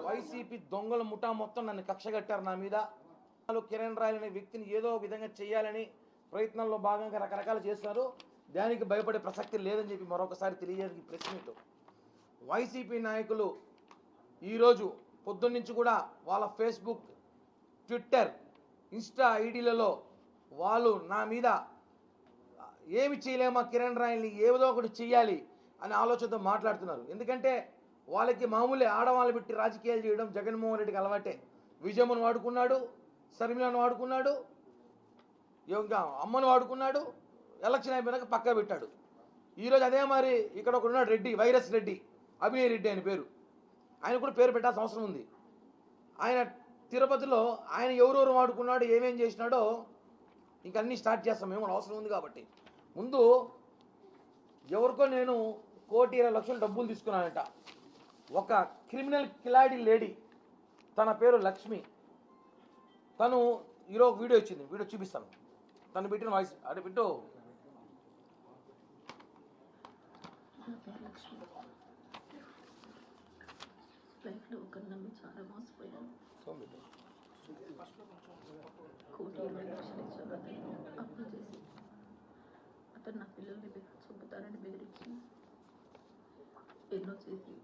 YCP దొంగల ముఠా మొత్తం నన్ను కక్షగట్టారు నా మీద. కిరణ్ రాయల్ అనే వ్యక్తిని ఏదో విధంగా చేయాలని ప్రయత్నంలో భాగంగా రకరకాలు చేస్తున్నారు. దానికి భయపడే ప్రసక్తి లేదని చెప్పి మరొకసారి తెలియజేయడానికి ప్రెస్ మీట్. వైసీపీ నాయకులు ఈరోజు పొద్దున్న నుంచి కూడా వాళ్ళ ఫేస్బుక్, ట్విట్టర్, ఇన్స్టా ఐడీలలో వాళ్ళు నా మీద ఏమి చేయలేమా, కిరణ్ రాయల్ని ఏదో ఒకటి చేయాలి అనే ఆలోచనతో మాట్లాడుతున్నారు. ఎందుకంటే వాళ్ళకి మామూలే ఆడవాళ్ళు పెట్టి రాజకీయాలు చేయడం జగన్మోహన్ రెడ్డికి అలవాటే. విజయమ్మను వాడుకున్నాడు, శర్మిలను వాడుకున్నాడు, ఇంకా అమ్మను వాడుకున్నాడు, ఎలక్షన్ అయిపోయినాక పక్కా పెట్టాడు. ఈరోజు అదే మరి ఇక్కడ ఒక ఉన్నాడు రెడ్డి, వైరస్ రెడ్డి, అభినయ్ రెడ్డి ఆయన పేరు. ఆయన కూడా పేరు పెట్టాల్సిన అవసరం ఉంది. ఆయన తిరుపతిలో ఆయన ఎవరెవరు వాడుకున్నాడు, ఏమేం చేసినాడో ఇంక అన్నీ స్టార్ట్ చేస్తాం మేము, అవసరం ఉంది కాబట్టి. ముందు ఎవరికో నేను 1,20,00,000 డబ్బులు తీసుకున్నానంట. ఒక క్రిమినల్ కిలాడి లేడీ, తన పేరు లక్ష్మి. తను ఈరోజు వీడియో ఇచ్చింది, వీడియో చూపిస్తాను. తను పెట్టిన వాయిస్ అదే పెట్టు. లైఫ్లో ఒకరు నమ్మి చాలా మోసపోయాను. 1,20,00,000 ఇచ్చాను. అప్పులు చేసి అతను నా పిల్లల్ని చంపుతానని బెదిరించి ఎన్నో చేసి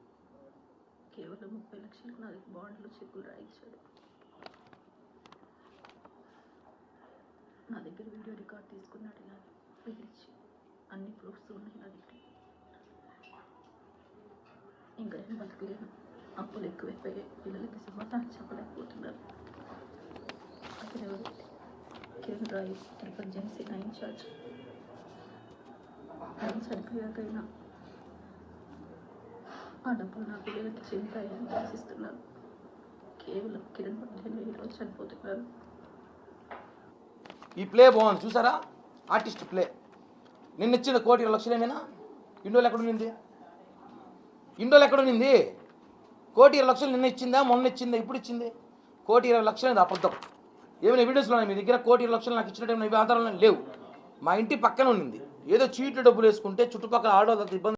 కేవలం 30 లక్షలకు నా బాండ్లు చెక్కులు రాయించాడు. నా దగ్గర వీడియో రికార్డ్ తీసుకున్నాడు. ఇలా బెదిరించి అన్ని ప్రూఫ్స్ ఉన్నాయి నా దగ్గర. ఇంకా నేను బతికలేను. అప్పులు ఎక్కువైపోయాయి. పిల్లలకి సమాధానం చెప్పలేకపోతున్నారు. అతను ఎవరు? కిరణ్ రాయ్, తిరుపతి జనసేన ఇన్ఛార్జ్. ఆయన చనిపోయాకైనా ఆ డబ్బులు నా పిల్లలకి చెందుతాయని ఆశిస్తున్నాను. కేవలం కిరణ్ పట్టణ ఈరోజు చనిపోతున్నారు. ఈ ప్లే బాగుంది చూసారా, ఆర్టిస్ట్ ప్లే. నిన్న ఇచ్చిన 1,20,00,000 ఇండోలు ఎక్కడుంది? ఇండోలు ఎక్కడుంది? 1,20,00,000 నిన్న ఇచ్చిందా, మొన్న ఇచ్చిందా, ఇప్పుడు ఇచ్చింది? 1,20,00,000 అబద్ధం. ఏమైనా ఎవిడెన్స్లో ఉన్నాయి మీ దగ్గర? 1,20,00,000 నాకు ఇచ్చినట్టు ఏమైనా ఆధారాలు లేవు. మా ఇంటి పక్కన ఉన్నింది. ఏదో చీట్లు డబ్బులు వేసుకుంటే చుట్టుపక్కల ఆడవాళ్ళకి ఇబ్బంది